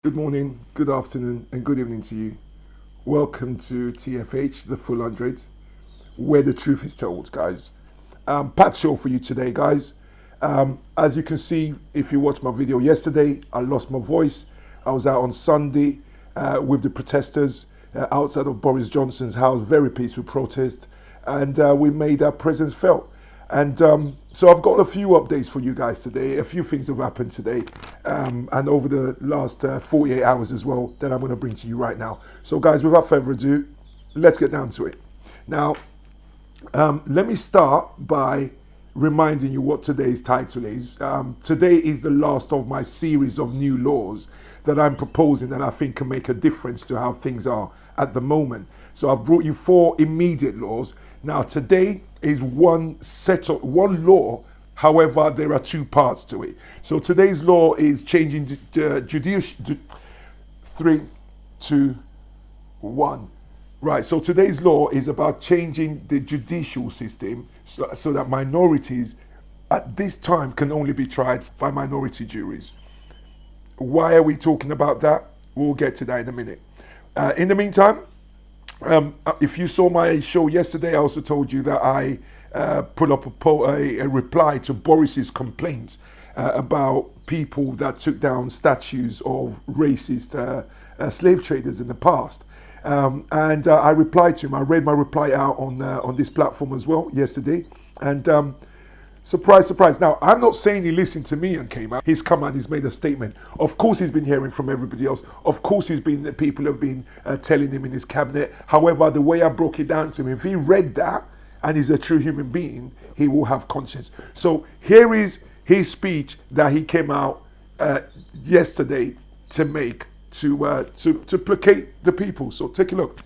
Good morning, good afternoon, and good evening to you. Welcome to TFH, the Full 100, where the truth is told, guys. Packed show for you today, guys. As you can see, if you watched my video yesterday, I lost my voice. I was out on Sunday with the protesters outside of Boris Johnson's house, very peaceful protest, and we made our presence felt. And so I've got a few updates for you guys today. A few things have happened today and over the last 48 hours as well that I'm going to bring to you right now. So guys, without further ado, let's get down to it. Now, let me start by reminding you what today's title is. Today is the last of my series of new laws that I'm proposing that I think can make a difference to how things are at the moment. So I've brought you 4 immediate laws. Now today is one law. However, there are 2 parts to it. So today's law is changing the judicial. 3, 2, 1. Right. So today's law is about changing the judicial system so that minorities at this time can only be tried by minority juries. Why are we talking about that? We'll get to that in a minute. In the meantime, if you saw my show yesterday, I also told you that I put up a reply to Boris's complaints about people that took down statues of racist slave traders in the past. And I replied to him. I read my reply out on this platform as well yesterday. And surprise, surprise. Now, I'm not saying he listened to me and came out. He's come out, he's made a statement. Of course, he's been hearing from everybody else. Of course, people have been telling him in his cabinet. However, the way I broke it down to him, if he read that and he's a true human being, he will have conscience. So here is his speech that he came out yesterday to make to placate the people. So take a look.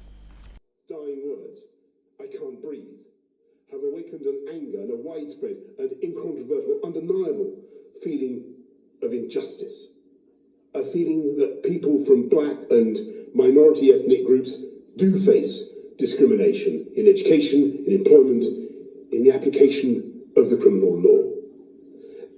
Dying words, I can't breathe, have awakened an anger and a widespread and incontrovertible, undeniable feeling of injustice. A feeling that people from black and minority ethnic groups do face discrimination in education, in employment, in the application of the criminal law.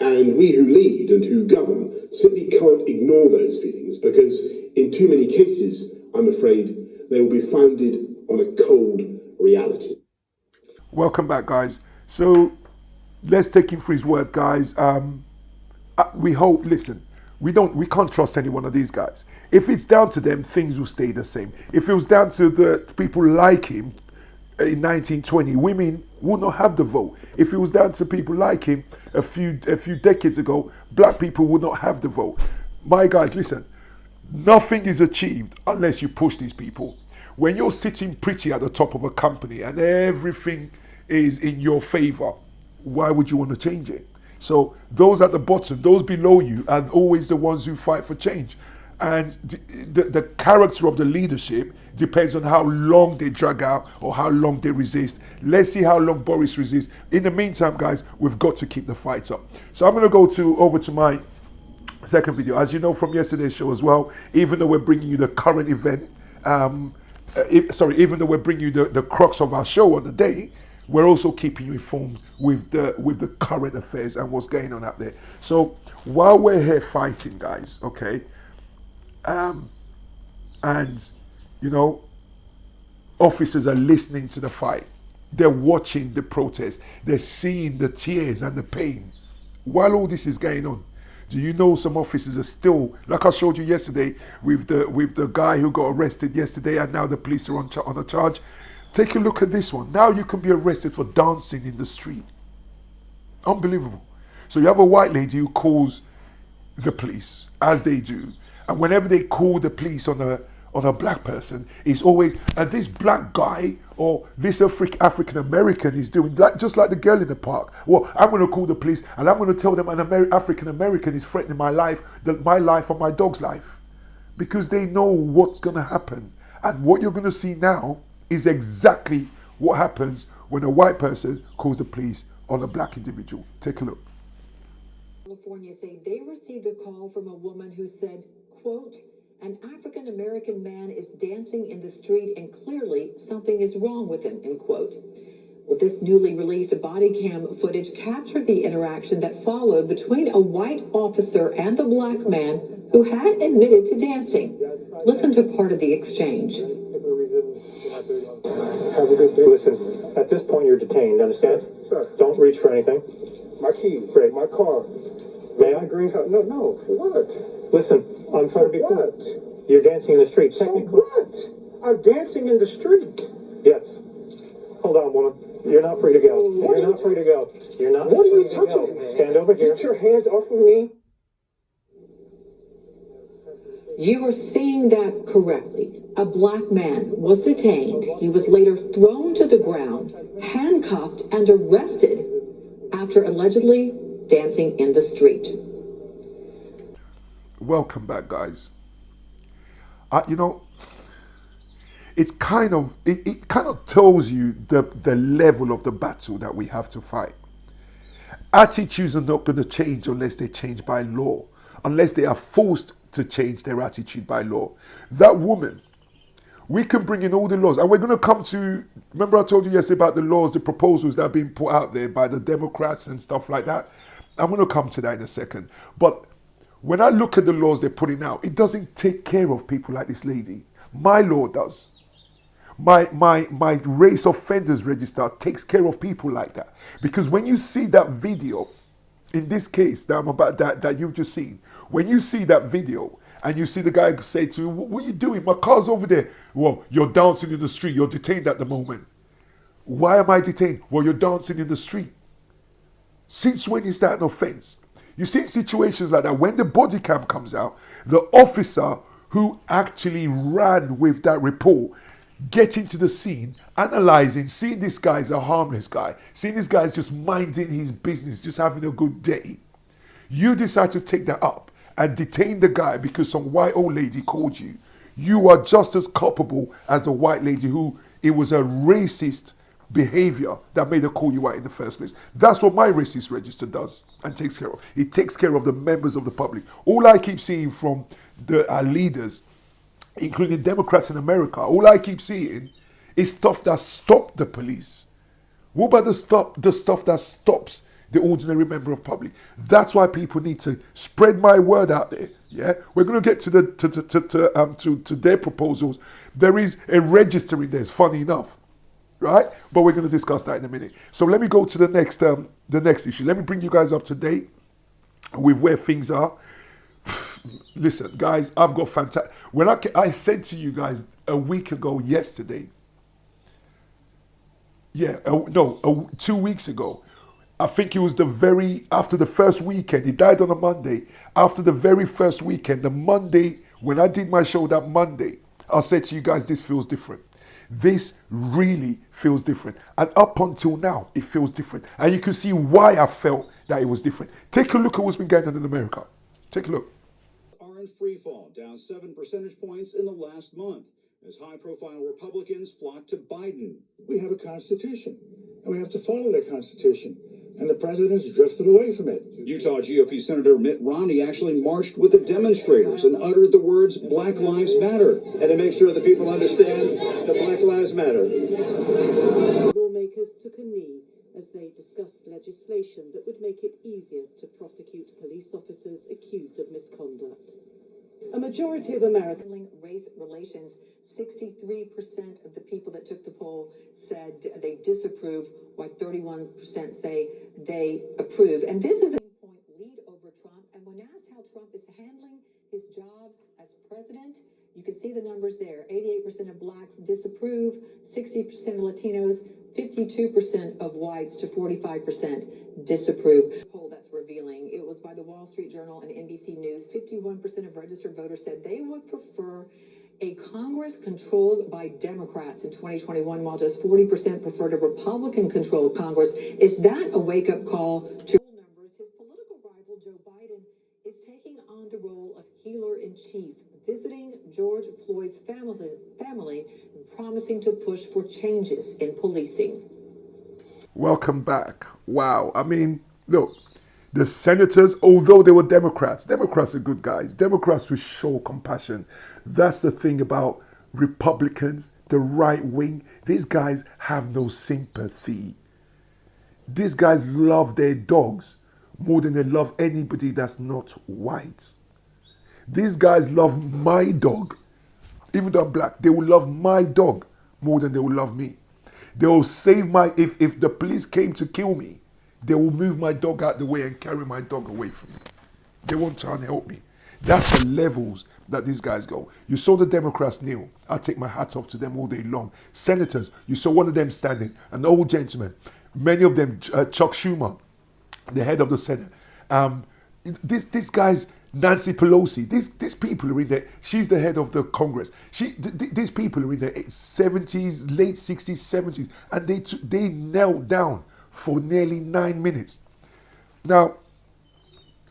And we who lead and who govern simply can't ignore those feelings because in too many cases, I'm afraid, they will be founded on a cold reality. Welcome back, guys. So let's take him for his word, guys. We hope, listen, we can't trust any one of these guys. If it's down to them, things will stay the same. If it was down to the people like him in 1920, women would not have the vote. If it was down to people like him a few decades ago, black people would not have the vote. My guys, listen, nothing is achieved unless you push these people. When you're sitting pretty at the top of a company and everything is in your favor, why would you want to change it? So those at the bottom, those below you are always the ones who fight for change. And the character of the leadership depends on how long they drag out or how long they resist. Let's see how long Boris resists. In the meantime, guys, we've got to keep the fights up. So I'm going to go over to my second video. As you know from yesterday's show as well, even though we're bringing you the current event, even though we're bringing you the crux of our show on the day, we're also keeping you informed with the current affairs and what's going on out there. So while we're here fighting, guys, okay, and you know, officers are listening to the fight. They're watching the protest. They're seeing the tears and the pain. While all this is going on, do you know some officers are still, like I showed you yesterday with the guy who got arrested yesterday, and now the police are on a charge. Take a look at this one. Now you can be arrested for dancing in the street. Unbelievable. So you have a white lady who calls the police, as they do, and whenever they call the police on a black person, it's always, and this black guy or this African American is doing just like the girl in the park. Well, I'm going to call the police and I'm going to tell them an African American is threatening my life or my dog's life, because they know what's going to happen. And what you're going to see now is exactly what happens when a white person calls the police on a black individual. Take a look. California say they received a call from a woman who said, quote, "An African-American man is dancing in the street and clearly something is wrong with him," end quote. Well, this newly released body cam footage captured the interaction that followed between a white officer and the black man who had admitted to dancing. Listen to part of the exchange. Have a good day. Listen, at this point you're detained, understand? Sir. Don't reach for anything. My keys. Great. My car. May I agree? No. What? Listen, I'm trying to be clear. What? You're dancing in the street, So technically. what? I'm dancing in the street. Yes. Hold on, woman. You're not free to go. What You're not free to go. You're not What are free you to go. touching me? Stand over here. Get your hands off of me. You are seeing that correctly. A black man was detained. He was later thrown to the ground, handcuffed, and arrested after allegedly dancing in the street. Welcome back, guys. It's kind of it kind of tells you the level of the battle that we have to fight. Attitudes are not going to change unless they change by law, unless they are forced to change their attitude by law. That woman, we can bring in all the laws, and we're going to come to, remember I told you yesterday about the laws, the proposals that are being put out there by the Democrats and stuff like that. I'm going to come to that in a second. But when I look at the laws they're putting out, it doesn't take care of people like this lady. My law does. My race offenders register takes care of people like that. Because when you see that video, in this case that you've just seen, when you see that video and you see the guy say to you, what are you doing? My car's over there. Well, you're dancing in the street. You're detained at the moment. Why am I detained? Well, you're dancing in the street. Since when is that an offense? You see situations like that, when the body cam comes out, the officer who actually ran with that report, getting to the scene, analyzing, seeing this guy is a harmless guy, seeing this guy is just minding his business, just having a good day. You decide to take that up and detain the guy because some white old lady called you. You are just as culpable as the white lady who it was a racist behavior that made her call you out in the first place. That's what my racist register does and takes care of. It takes care of the members of the public. All I keep seeing from our leaders, including Democrats in America, all I keep seeing is stuff that stopped the police. What about the stuff that stops the ordinary member of public? That's why people need to spread my word out there. Yeah, we're going to get to their proposals. There is a register in there. It's funny enough, right? But we're going to discuss that in a minute. So let me go to the next issue. Let me bring you guys up to date with where things are. Listen, guys, I've got fantastic. When I said to you guys a week ago yesterday, 2 weeks ago, I think it was after the first weekend. He died on a Monday. After the very first weekend, the Monday, when I did my show that Monday, I said to you guys, this feels different. This really feels different. And up until now, it feels different. And you can see why I felt that it was different. Take a look at what's been going on in America. Take a look. Are in free fall, down 7 percentage points in the last month, as high-profile Republicans flock to Biden. We have a constitution, and we have to follow that constitution. And the president's drifted away from it. Utah GOP Senator Mitt Romney actually marched with the demonstrators and uttered the words "Black Lives Matter." And to make sure that people understand that Black Lives Matter. Lawmakers took a knee as they discussed legislation that would make it easier to prosecute police officers accused of misconduct. A majority of American Race relations, 63% of the people that took the poll said they disapprove, while 31% say they approve. And this is a point lead over Trump. And when asked how Trump is handling his job as president, you can see the numbers there. 88% of blacks disapprove, 60% of Latinos, 52% of whites to 45% disapprove. The poll that's revealing. It was by the Wall Street Journal and NBC News. 51% of registered voters said they would prefer a Congress controlled by Democrats in 2021, while just 40% preferred a Republican-controlled Congress. Is that a wake-up call to numbers? His political rival, Joe Biden, is taking on the role of healer-in-chief, visiting George Floyd's family, promising to push for changes in policing. Welcome back. Wow. I mean, look, the senators, although they were Democrats are good guys. Democrats will show compassion. That's the thing about Republicans, the right wing. These guys have no sympathy. These guys love their dogs more than they love anybody that's not white. These guys love my dog. Even though I'm black, they will love my dog more than they will love me. They will save my, if the police came to kill me, they will move my dog out the way and carry my dog away from me. They won't try and help me. That's the levels that these guys go. You saw the Democrats kneel. I take my hat off to them all day long. Senators, you saw one of them standing, an old gentleman. Many of them, Chuck Schumer, the head of the Senate. This guy's Nancy Pelosi. These people are in there. She's the head of the Congress. These people are in their 70s, late 60s, 70s, and they knelt down for nearly 9 minutes. Now,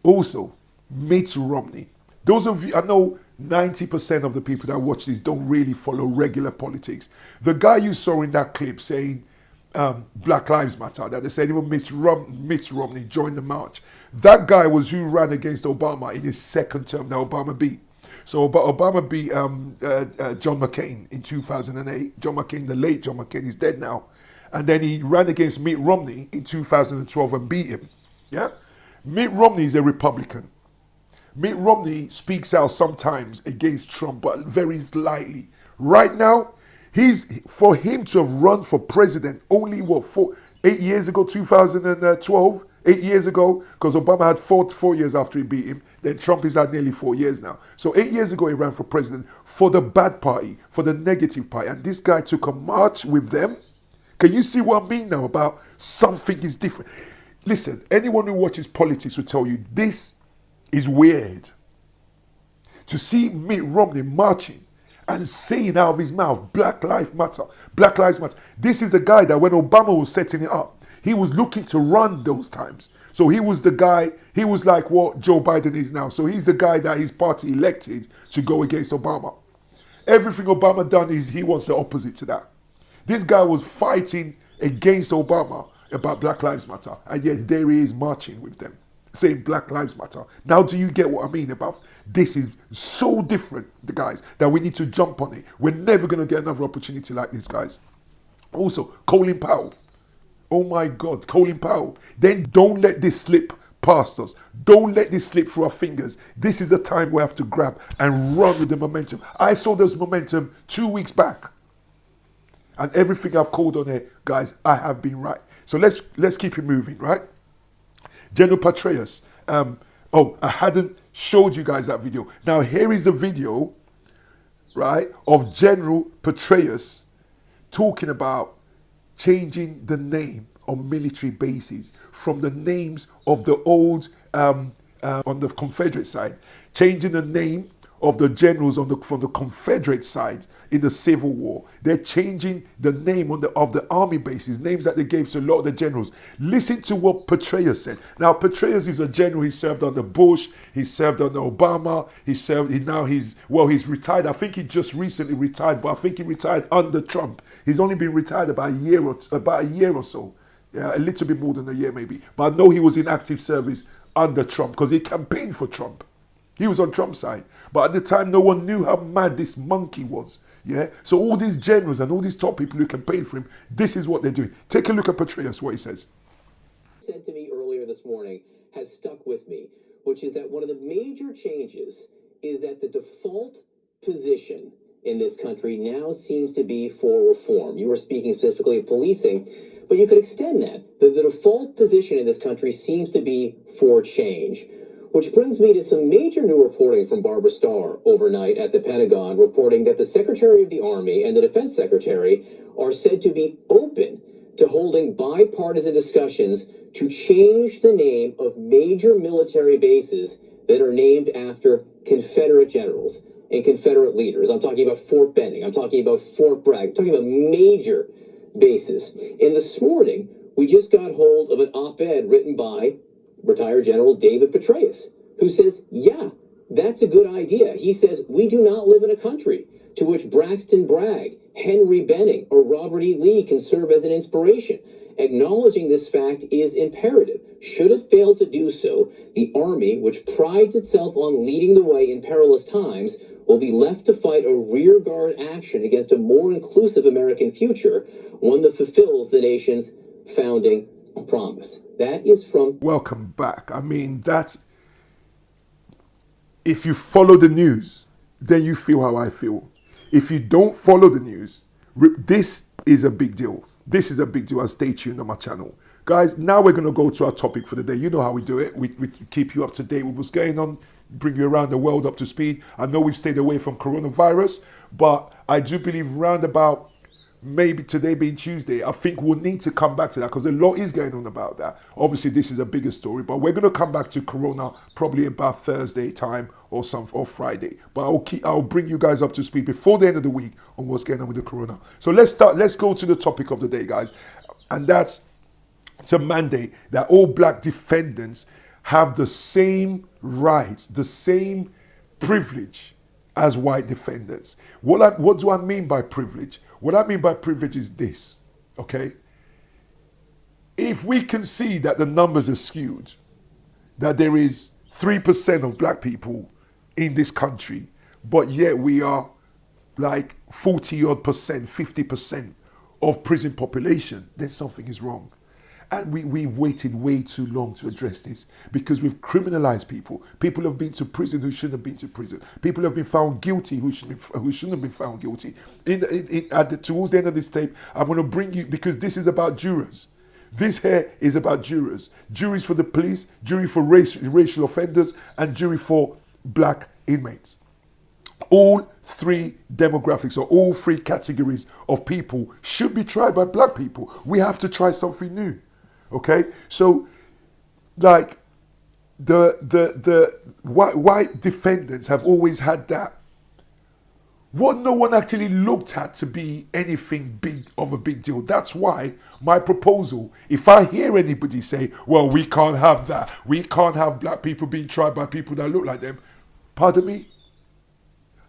also, Mitt Romney. Those of you, I know 90% of the people that watch this don't really follow regular politics. The guy you saw in that clip saying Black Lives Matter, that they said even Mitt Romney joined the march. That guy was who ran against Obama in his second term that Obama beat. So Obama beat John McCain in 2008. John McCain, the late John McCain, is dead now. And then he ran against Mitt Romney in 2012 and beat him. Yeah? Mitt Romney is a Republican. Mitt Romney speaks out sometimes against Trump, but very lightly. Right now, for him to have run for president only, 8 years ago, 2012, 8 years ago, because Obama had 4 years after he beat him, then Trump is at nearly 4 years now. So 8 years ago, he ran for president for the bad party, for the negative party, and this guy took a march with them. Can you see what I mean now about something is different? Listen, anyone who watches politics will tell you this is weird. To see Mitt Romney marching and saying out of his mouth, Black Lives Matter, Black Lives Matter. This is a guy that when Obama was setting it up, he was looking to run those times. So he was the guy, he was like what Joe Biden is now. So he's the guy that his party elected to go against Obama. Everything Obama done is he wants the opposite to that. This guy was fighting against Obama about Black Lives Matter. And yet there he is marching with them, saying Black Lives Matter. Now do you get what I mean about this is so different, the guys, that we need to jump on it. We're never going to get another opportunity like this, guys. Also, Colin Powell. Oh my God, Colin Powell. Then don't let this slip past us. Don't let this slip through our fingers. This is the time we have to grab and run with the momentum. I saw this momentum 2 weeks back. And everything I've called on here, guys, I have been right. So let's keep it moving, right? General Petraeus. I hadn't showed you guys that video. Now here is the video, right, of General Petraeus talking about changing the name of military bases from the names of the old, on the Confederate side, changing the name of the generals from the Confederate side in the Civil War. They're changing the name of the army bases, names that they gave to a lot of the generals. Listen to what Petraeus said. Now, Petraeus is a general. He served under Bush. He served under Obama. He's retired. I think he just recently retired, but I think he retired under Trump. He's only been retired about a year or so. Yeah, a little bit more than a year maybe. But I know he was in active service under Trump because he campaigned for Trump. He was on Trump's side. But at the time, no one knew how mad this monkey was. Yeah. So all these generals and all these top people who campaign for him, this is what they're doing. Take a look at Petraeus, what he says. Said to me earlier this morning has stuck with me, which is that one of the major changes is that the default position in this country now seems to be for reform. You were speaking specifically of policing, but you could extend that. The default position in this country seems to be for change. Which brings me to some major new reporting from Barbara Starr overnight at the Pentagon, reporting that the Secretary of the Army and the Defense Secretary are said to be open to holding bipartisan discussions to change the name of major military bases that are named after Confederate generals and Confederate leaders. I'm talking about Fort Benning. I'm talking about Fort Bragg. I'm talking about major bases. And this morning, we just got hold of an op-ed written by retired General David Petraeus, who says, yeah, that's a good idea. He says, we do not live in a country to which Braxton Bragg, Henry Benning, or Robert E. Lee can serve as an inspiration. Acknowledging this fact is imperative. Should it fail to do so, the Army, which prides itself on leading the way in perilous times, will be left to fight a rearguard action against a more inclusive American future, one that fulfills the nation's founding promise. That is from... Welcome back. I mean, if you follow the news, then you feel how I feel. If you don't follow the news, this is a big deal. This is a big deal, and stay tuned on my channel. Guys, now we're going to go to our topic for the day. You know how we do it. We keep you up to date with what's going on, bring you around the world up to speed. I know we've stayed away from coronavirus, but I do believe round about maybe today being Tuesday, I think we'll need to come back to that because a lot is going on about that. Obviously, this is a bigger story, but we're going to come back to Corona probably about Thursday time or Friday. But I'll bring you guys up to speed before the end of the week on what's going on with the Corona. So let's go to the topic of the day, guys, and that's to mandate that all black defendants have the same rights, the same privilege as white defendants. What do I mean by privilege? What I mean by privilege is this, okay? If we can see that the numbers are skewed, that there is 3% of black people in this country, but yet we are like 40 odd percent, 50% of prison population, then something is wrong. And we've waited way too long to address this because we've criminalized people. People have been to prison who shouldn't have been to prison. People have been found guilty who shouldn't have been found guilty. Towards the end of this tape, I'm going to bring you, because this is about jurors. This here is about jurors. Juries for the police, jury for racial offenders, and jury for black inmates. All three demographics or all three categories of people should be tried by black people. We have to try something new. Okay, so like the white defendants have always had that. What no one actually looked at to be anything big of a big deal. That's why my proposal, if I hear anybody say, well, we can't have that, we can't have black people being tried by people that look like them, pardon me?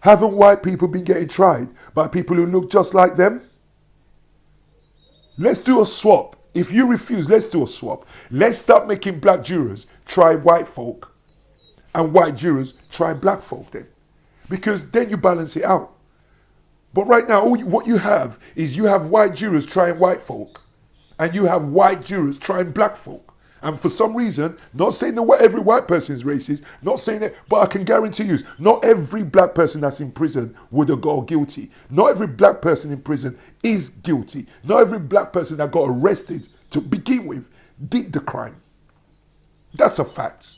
Haven't white people been getting tried by people who look just like them? Let's do a swap. If you refuse, let's do a swap. Let's start making black jurors try white folk and white jurors try black folk then. Because then you balance it out. But right now, what you have is you have white jurors trying white folk and you have white jurors trying black folk. And for some reason, not saying that every white person is racist, not saying that, but I can guarantee you, not every black person that's in prison would have got guilty. Not every black person in prison is guilty. Not every black person that got arrested to begin with did the crime. That's a fact.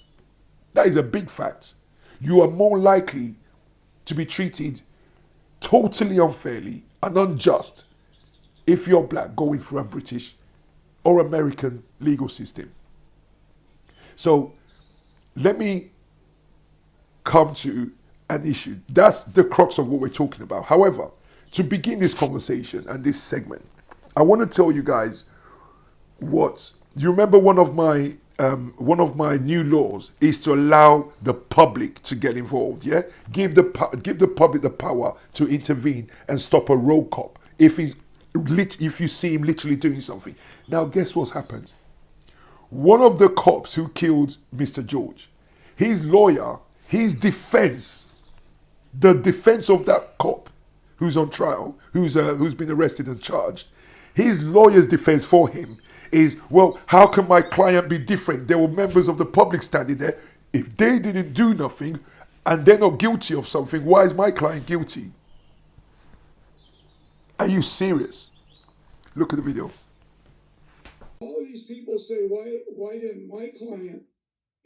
That is a big fact. You are more likely to be treated totally unfairly and unjust if you're black going through a British or American legal system. So let me come to an issue. That's the crux of what we're talking about. However, to begin this conversation and this segment, I want to tell you guys what you remember. One of my new laws is to allow the public to get involved. Yeah, give the public the power to intervene and stop a road cop if you see him literally doing something. Now, guess what's happened? One of the cops who killed Mr. George, his lawyer, his defense, the defense of that cop who's on trial, who's been arrested and charged, his lawyer's defense for him is, well, how can my client be different? There were members of the public standing there. If they didn't do nothing and they're not guilty of something, why is my client guilty? Are you serious? Look at the video. All of these people say, why didn't my client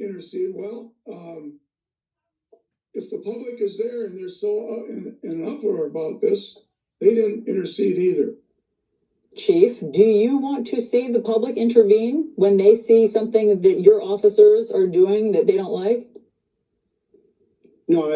intercede? Well, if the public is there and they're so in an uproar about this, they didn't intercede either. Chief, do you want to see the public intervene when they see something that your officers are doing that they don't like? No,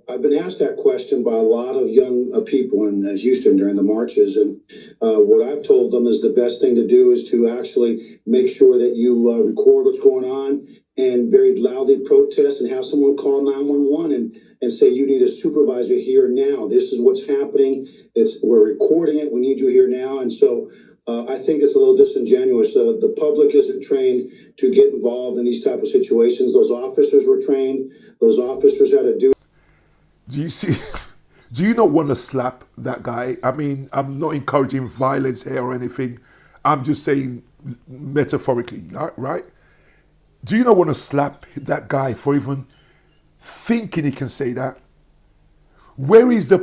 I've been asked that question by a lot of young people in Houston during the marches, and what I've told them is the best thing to do is to actually make sure that you record what's going on and very loudly protest and have someone call 911 and say you need a supervisor here now. This is what's happening. We're recording it. We need you here now. And so I think it's a little disingenuous. The public isn't trained to get involved in these type of situations. Those officers were trained. Those officers had to do. Do you see? Do you not want to slap that guy? I mean, I'm not encouraging violence here or anything. I'm just saying metaphorically, right? Do you not want to slap that guy for even thinking he can say that. Where is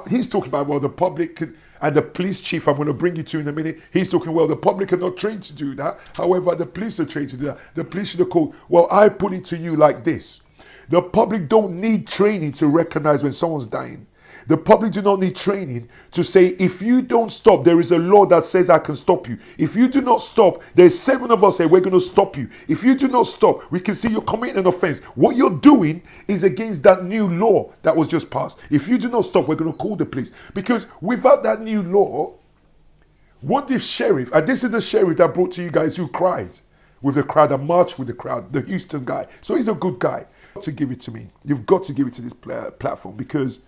he's talking about, well, the public and the police chief, I'm going to bring you to in a minute. He's talking, well, the public are not trained to do that. However, the police are trained to do that. The police should have called. Well, I put it to you like this. The public don't need training to recognize when someone's dying. The public do not need training to say, if you don't stop, there is a law that says I can stop you. If you do not stop, there's 7 of us say we're going to stop you. If you do not stop, we can see you're committing an offense. What you're doing is against that new law that was just passed. If you do not stop, we're going to call the police. Because without that new law, what if sheriff, and this is the sheriff that brought to you guys who cried with the crowd and marched with the crowd, the Houston guy. So he's a good guy. To give it to me. You've got to give it to this platform, because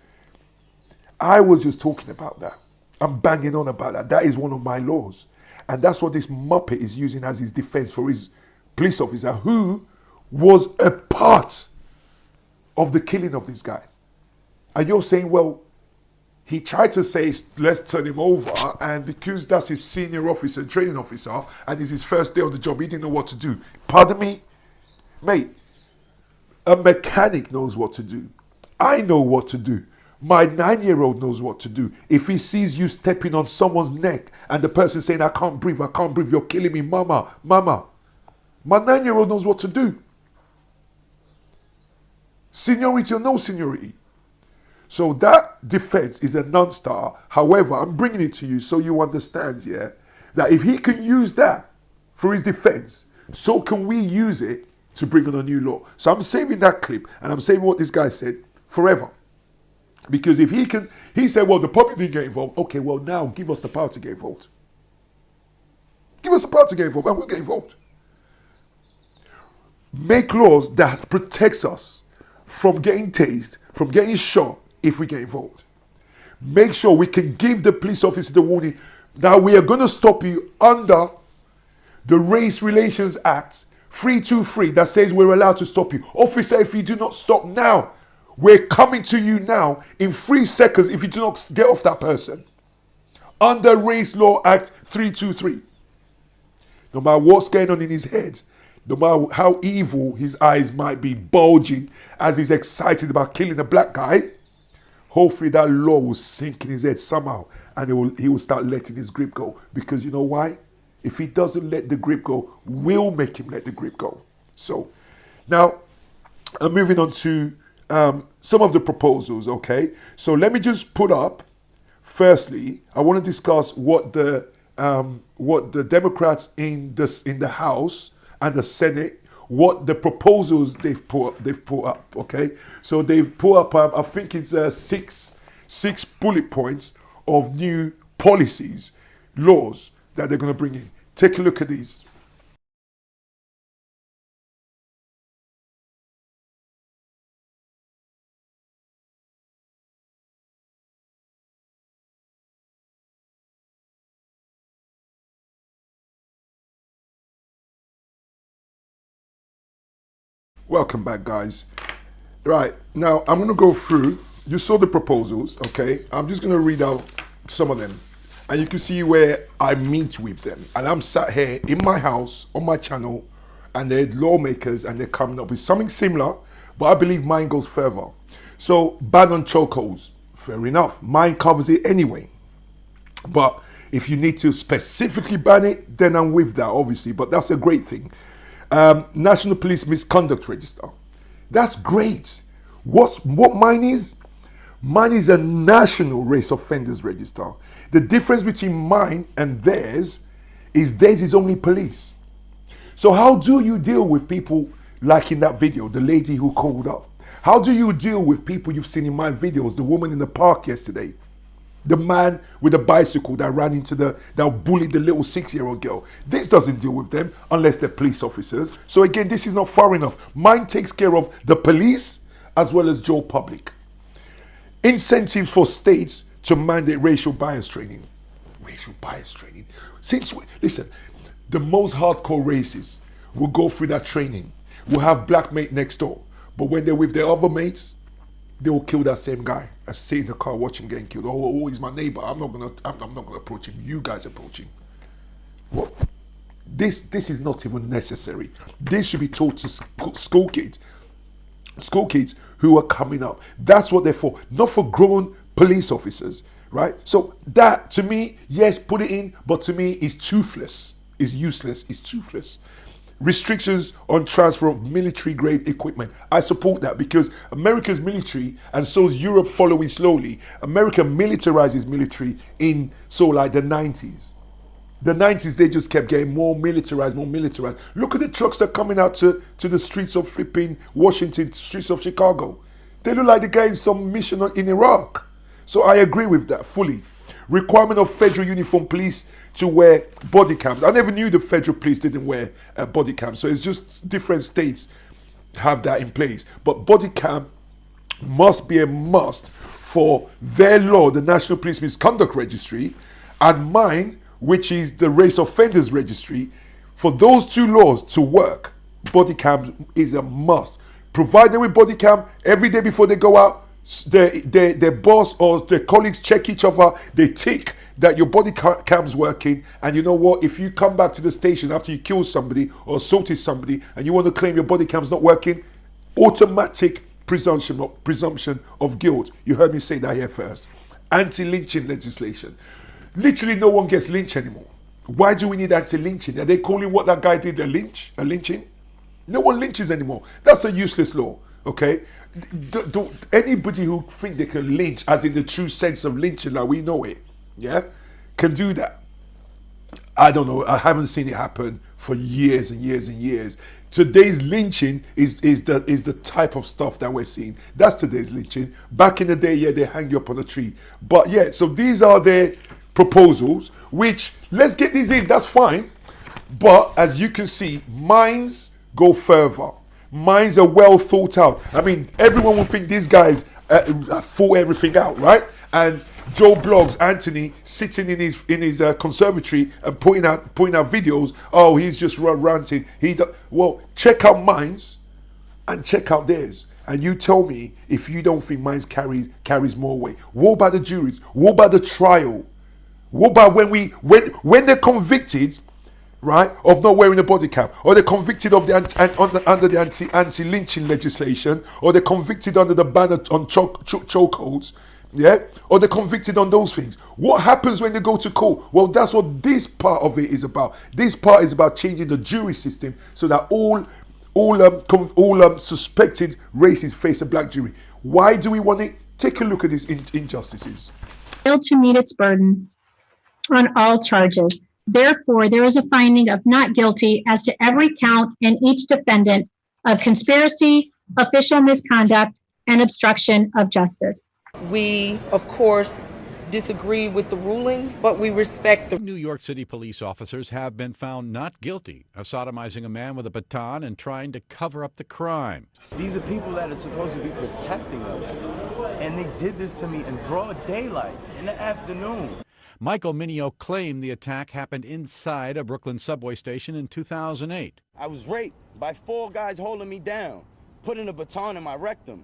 I was just talking about that. I'm banging on about that. That is one of my laws. And that's what this Muppet is using as his defense for his police officer who was a part of the killing of this guy. And you're saying, well, he tried to say, let's turn him over, and because that's his senior officer, training officer, and it's his first day on the job, he didn't know what to do. Pardon me? Mate, a mechanic knows what to do. I know what to do. My 9-year-old knows what to do. If he sees you stepping on someone's neck and the person saying, I can't breathe, you're killing me, mama. My 9-year-old knows what to do. Seniority or no seniority. So that defense is a non-starter. However, I'm bringing it to you so you understand, yeah, that if he can use that for his defense, so can we use it to bring on a new law. So I'm saving that clip, and I'm saving what this guy said forever. Because if he said, well, the public didn't get involved. Okay, well, now give us the power to get involved. Give us the power to get involved, and we'll get involved. Make laws that protects us from getting tased, from getting shot if we get involved. Make sure we can give the police officer the warning. Now we are going to stop you under the Race Relations Act 323 that says we're allowed to stop you. Officer, if you do not stop now, we're coming to you now in 3 seconds if you do not get off that person. Under Race Law Act 323. No matter what's going on in his head, no matter how evil his eyes might be bulging as he's excited about killing a black guy, hopefully that law will sink in his head somehow, and he will start letting his grip go. Because you know why? If he doesn't let the grip go, we'll make him let the grip go. So now I'm moving on to some of the proposals, okay? So let me just put up, firstly, I want to discuss what the Democrats in the House and the Senate, what the proposals they've put up, okay? So they've put up, I think it's six bullet points of new policies, laws that they're going to bring in. Take a look at these. Welcome back, guys. Right, now I'm going to go through. You saw the proposals, okay? I'm just going to read out some of them. And you can see where I meet with them. And I'm sat here in my house, on my channel, and they're lawmakers, and they're coming up with something similar, but I believe mine goes further. So, ban on chokeholds. Fair enough. Mine covers it anyway. But if you need to specifically ban it, then I'm with that, obviously. But that's a great thing. National Police Misconduct Register. That's great. What mine is? Mine is a National Race Offenders Register. The difference between mine and theirs is only police. So how do you deal with people like in that video, the lady who called up? How do you deal with people you've seen in my videos, the woman in the park yesterday, the man with the bicycle that bullied the little 6-year-old girl? This doesn't deal with them unless they're police officers. So again, this is not far enough. Mine takes care of the police as well as Joe Public. Incentives for states to mandate racial bias training. Racial bias training. Listen, the most hardcore racists will go through that training. Will have black mate next door. But when they're with their other mates, they will kill that same guy. I sit in the car watching him getting killed. Oh, he's my neighbor. I'm not gonna approach him. You guys approach him. What? This is not even necessary. This should be taught to school kids. school kids who are coming up. That's what they're for, not for grown police officers, right? So that, to me, yes, put it in, but to me, is toothless, is useless, is toothless. Restrictions on transfer of military-grade equipment. I support that because America's military, and so is Europe following slowly. America militarizes military in like the 90s. The 90s, they just kept getting more militarized, more militarized. Look at the trucks that are coming out to the streets of flipping Washington, streets of Chicago. They look like the guy in some mission in Iraq. So I agree with that fully. Requirement of federal uniform police to wear body cams. I never knew the federal police didn't wear body cams. So it's just different states have that in place. But body cam must be a must for their law, the National Police Misconduct Registry, and mine, which is the Race Offenders Registry. For those two laws to work, body cam is a must. Provide them with body cam every day before they go out. Their boss or their colleagues check each other. They tick that your body cam's working. And you know what? If you come back to the station after you kill somebody or assaulted somebody and you want to claim your body cam's not working, automatic presumption of guilt. You heard me say that here first. Anti-lynching legislation. Literally no one gets lynched anymore. Why do we need anti-lynching? Are they calling what that guy did a lynching? No one lynches anymore. That's a useless law, okay? Anybody who think they can lynch, as in the true sense of lynching, like we know it, yeah, can do that. I don't know. I haven't seen it happen for years and years and years. Today's lynching is the type of stuff that we're seeing. That's today's lynching. Back in the day, yeah, they hang you up on a tree. But yeah, so these are their proposals, which, let's get these in, that's fine. But as you can see, mine's go further. Mine's are well thought out. I mean, everyone will think these guys thought everything out, right? And Joe Blogs, Anthony, sitting in his conservatory and putting out videos. Oh, he's just ranting. Well, check out mine's and check out theirs. And you tell me if you don't think mine's carries more weight. What about the juries? What about the trial? What about when they're convicted, right, of not wearing a body cam, or they're convicted of under the anti-lynching legislation, or they're convicted under the ban on chokeholds, yeah, or they're convicted on those things? What happens when they go to court? Well, that's what this part of it is about. This part is about changing the jury system so that all suspected racists face a black jury. Why do we want it? Take a look at these injustices. Failed to meet its burden on all charges. Therefore, there is a finding of not guilty as to every count in each defendant of conspiracy, official misconduct, and obstruction of justice. We, of course, disagree with the ruling, but we respect the... New York City police officers have been found not guilty of sodomizing a man with a baton and trying to cover up the crime. These are people that are supposed to be protecting us, and they did this to me in broad daylight, in the afternoon. Michael Mineo claimed the attack happened inside a Brooklyn subway station in 2008. I was raped by 4 guys holding me down, putting a baton in my rectum.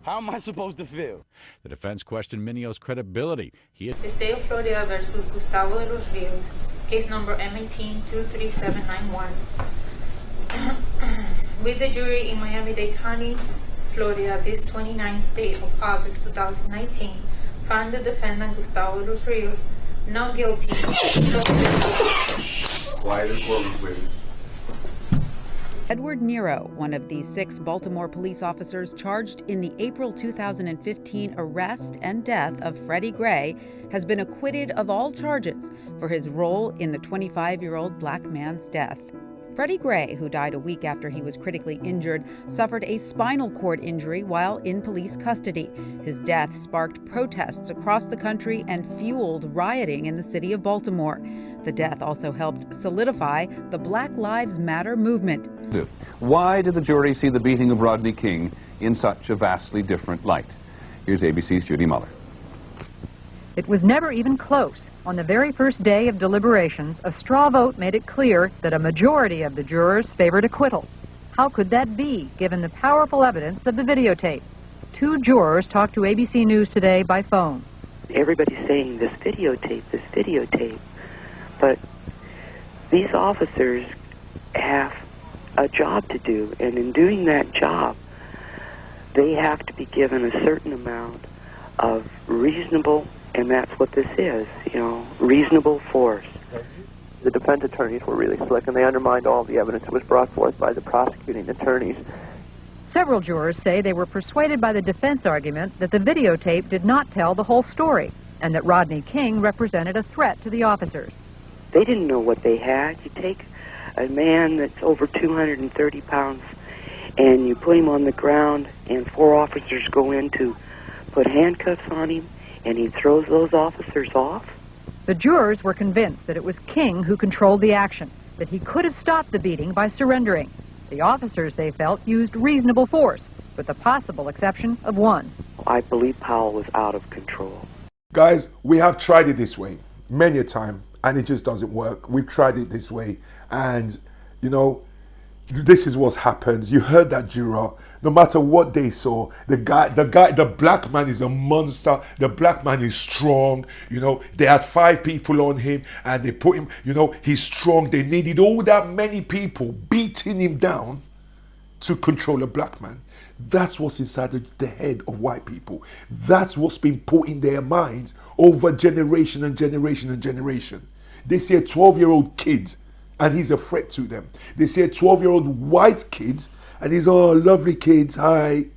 How am I supposed to feel? The defense questioned Mineo's credibility. The State of Florida versus Gustavo de los Rios, case number M18-23791. With the jury in Miami-Dade County, Florida, this 29th day of August 2019, found the defendant Gustavo de los Rios not guilty. Quiet and slowly, please. Edward Nero, one of the 6 Baltimore police officers charged in the April 2015 arrest and death of Freddie Gray, has been acquitted of all charges for his role in the 25-year-old black man's death. Freddie Gray, who died a week after he was critically injured, suffered a spinal cord injury while in police custody. His death sparked protests across the country and fueled rioting in the city of Baltimore. The death also helped solidify the Black Lives Matter movement. Why did the jury see the beating of Rodney King in such a vastly different light? Here's ABC's Judy Muller. It was never even close. On the very first day of deliberations, a straw vote made it clear that a majority of the jurors favored acquittal. How could that be, given the powerful evidence of the videotape? 2 jurors talked to ABC News Today by phone. Everybody's saying this videotape, but these officers have a job to do, and in doing that job, they have to be given a certain amount of reasonable, and that's what this is, reasonable force. The defense attorneys were really slick, and they undermined all the evidence that was brought forth by the prosecuting attorneys. Several jurors say they were persuaded by the defense argument that the videotape did not tell the whole story, and that Rodney King represented a threat to the officers. They didn't know what they had. You take a man that's over 230 pounds, and you put him on the ground, and 4 officers go in to put handcuffs on him, and he throws those officers off. The jurors were convinced that it was King who controlled the action, that he could have stopped the beating by surrendering. The officers, they felt, used reasonable force, with the possible exception of one. I believe Powell was out of control. Guys, we have tried it this way many a time, and it just doesn't work. We've tried it this way, and, this is what happens. You heard that juror. No matter what they saw, the black man is a monster. The black man is strong. They had 5 people on him, and they put him, he's strong. They needed all that many people beating him down to control a black man. That's what's inside the head of white people. That's what's been put in their minds over generation and generation and generation. They see a 12-year-old kid, and he's a threat to them. They see a 12-year-old white kid, and he's, oh, lovely kids, hi.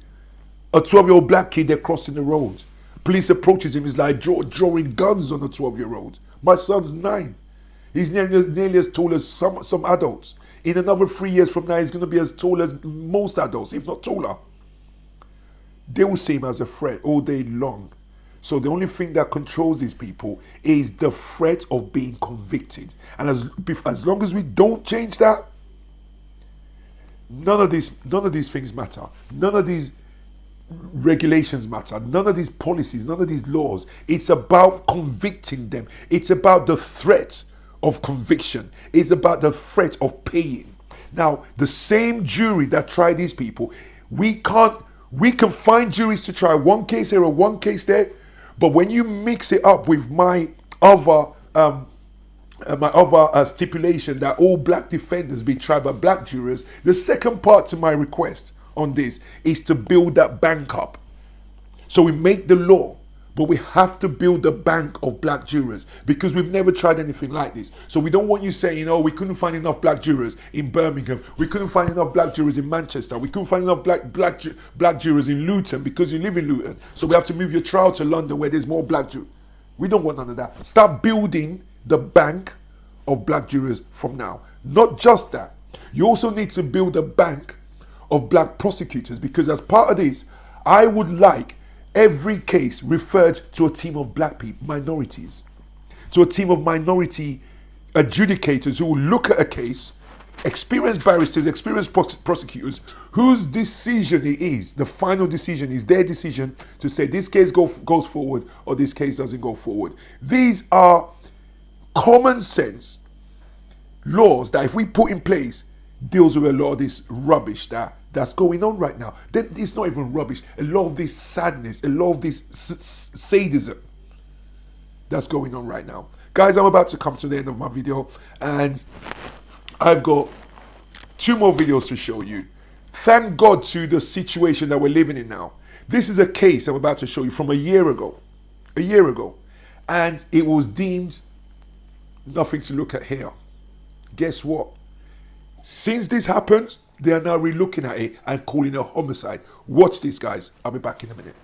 A 12-year-old black kid, they're crossing the road. Police approaches him, he's like drawing guns on a 12-year-old. My son's 9. He's nearly as tall as some adults. In another 3 years from now, he's going to be as tall as most adults, if not taller. They will see him as a threat all day long. So the only thing that controls these people is the threat of being convicted. And as long as we don't change that, none of these things matter. None of these regulations matter. None of these policies, none of these laws. It's about convicting them. It's about the threat of conviction. It's about the threat of paying. Now, the same jury that tried these people, we can find juries to try one case here or one case there. But when you mix it up with my other stipulation that all black defenders be tried by black jurors, the second part to my request on this is to build that bank up. So we make the law, but we have to build a bank of black jurors because we've never tried anything like this. So we don't want you saying, we couldn't find enough black jurors in Birmingham. We couldn't find enough black jurors in Manchester. We couldn't find enough black jurors in Luton because you live in Luton. So we have to move your trial to London where there's more black jurors. We don't want none of that. Start building the bank of black jurors from now. Not just that. You also need to build a bank of black prosecutors because as part of this, I would like every case referred to a team of black people, minorities, to a team of minority adjudicators who will look at a case, experienced barristers, experienced prosecutors, whose decision it is, the final decision is their decision to say this case goes forward or this case doesn't go forward. These are common sense laws that if we put in place deals with a lot of this rubbish that's going on right now. It's not even rubbish. A lot of this sadness, a lot of this sadism that's going on right now. Guys, I'm about to come to the end of my video and I've got 2 more videos to show you. Thank God to the situation that we're living in now. This is a case I'm about to show you from a year ago. And it was deemed nothing to look at here. Guess what? Since this happened, they are now re-looking at it and calling it a homicide. Watch this, guys. I'll be back in a minute.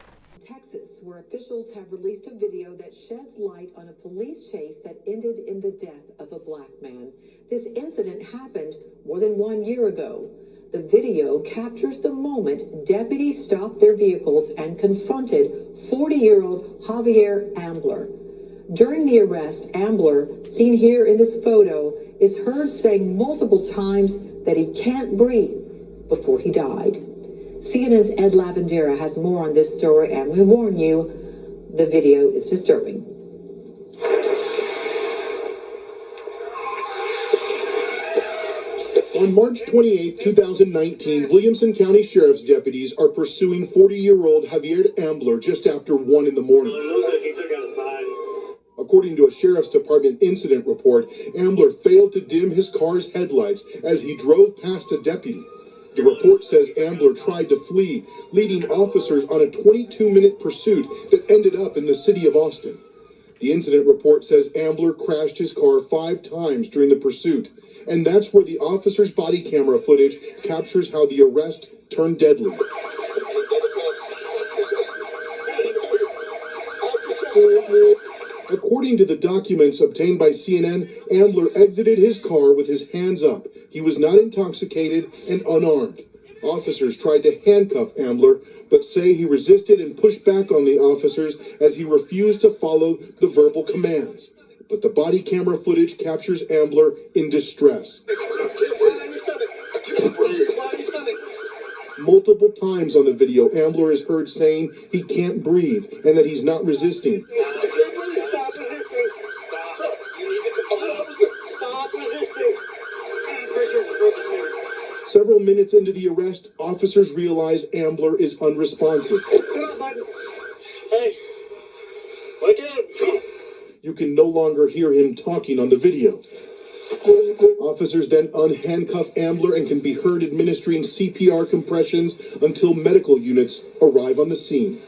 Texas, where officials have released a video that sheds light on a police chase that ended in the death of a black man. This incident happened more than 1 year ago. The video captures the moment deputies stopped their vehicles and confronted 40-year-old Javier Ambler. During the arrest, Ambler, seen here in this photo, is heard saying multiple times that he can't breathe before he died. CNN's Ed Lavandera has more on this story, and we warn you, the video is disturbing. On March 28, 2019, Williamson County Sheriff's deputies are pursuing 40-year-old Javier Ambler just after 1 in the morning. According to a Sheriff's Department incident report, Ambler failed to dim his car's headlights as he drove past a deputy. The report says Ambler tried to flee, leading officers on a 22-minute pursuit that ended up in the city of Austin. The incident report says Ambler crashed his car 5 times during the pursuit, and that's where the officer's body camera footage captures how the arrest turned deadly. According to the documents obtained by CNN, Ambler exited his car with his hands up. He was not intoxicated and unarmed. Officers tried to handcuff Ambler, but say he resisted and pushed back on the officers as he refused to follow the verbal commands. But the body camera footage captures Ambler in distress. Multiple times on the video, Ambler is heard saying he can't breathe and that he's not resisting. Stop resisting. Stop. You need to stop resisting. Several minutes into the arrest, officers realize Ambler is unresponsive. Sit up, bud. Hey. Wake up. You can no longer hear him talking on the video. Officers then unhandcuff Ambler and can be heard administering CPR compressions until medical units arrive on the scene.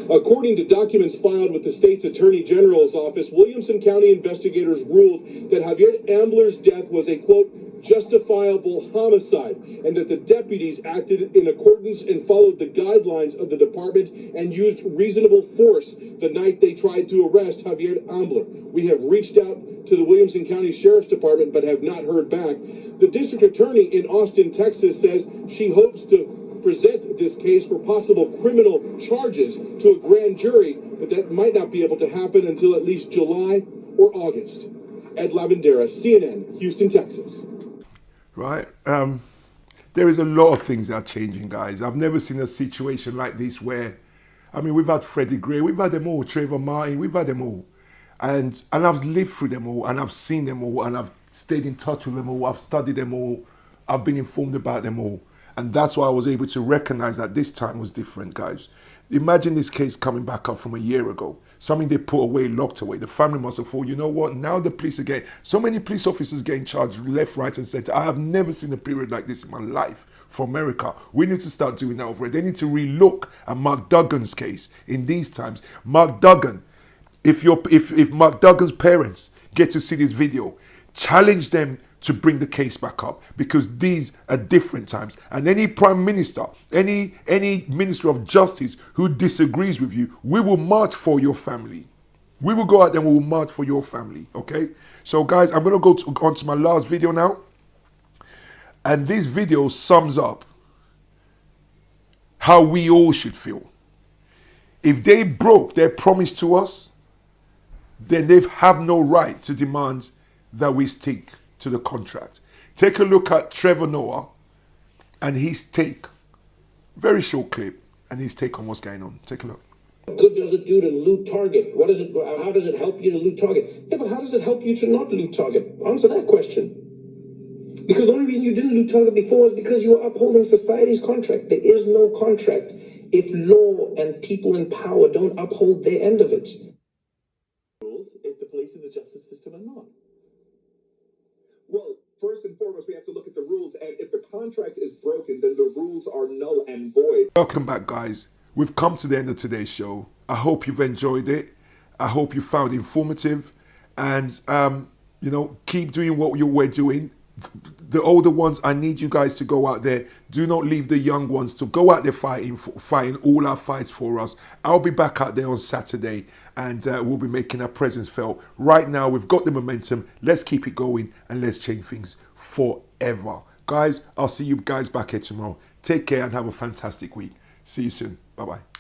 According to documents filed with the state's Attorney General's office, Williamson County investigators ruled that Javier Ambler's death was a, quote, justifiable homicide, and that the deputies acted in accordance and followed the guidelines of the department and used reasonable force the night they tried to arrest Javier Ambler. We have reached out to the Williamson County Sheriff's Department but have not heard back. The district attorney in Austin, Texas says she hopes to present this case for possible criminal charges to a grand jury, but that might not be able to happen until at least July or August. Ed Lavandera, CNN, Houston, Texas. Right. There is a lot of things that are changing, guys. I've never seen a situation like this where, I mean, we've had Freddie Gray, we've had them all, Trayvon Martin, we've had them all. And I've lived through them all, and I've seen them all, and I've stayed in touch with them all, I've studied them all, I've been informed about them all. And that's why I was able to recognize that this time was different, guys. Imagine this case coming back up from a year ago. Something they put away, locked away. The family must have thought, you know what, now the police are getting, so many police officers getting charged left, right, and center. I have never seen a period like this in my life for America. We need to start doing that over it. They need to relook at Mark Duggan's case in these times. Mark Duggan, if Mark Duggan's parents get to see this video, challenge them to bring the case back up, because these are different times. And any prime minister, any minister of justice who disagrees with you, we will march for your family. We will go out there and we will march for your family, okay? So guys, I'm gonna go on to my last video now. And this video sums up how we all should feel. If they broke their promise to us, then they have no right to demand that we stick to the contract. Take a look at Trevor Noah and his take. Very short clip, and his take on what's going on. Take a look. What good does it do to loot Target? How does it help you to loot Target? Yeah, but how does it help you to not loot Target? Answer that question. Because the only reason you didn't loot Target before is because you were upholding society's contract. There is no contract if law and people in power don't uphold their end of it. Rules if the police and the justice system are not. Well, first and foremost, we have to look at the rules, and if the contract is broken, then the rules are null and void. Welcome back, guys. We've come to the end of today's show. I hope you've enjoyed it. I hope you found it informative, and you know, keep doing what we're doing. The older ones, I need you guys to go out there. Do not leave the young ones to go out there fighting all our fights for us. I'll be back out there on Saturday, and we'll be making our presence felt. Right now, we've got the momentum. Let's keep it going, and let's change things forever. Guys, I'll see you guys back here tomorrow. Take care and have a fantastic week. See you soon. Bye-bye.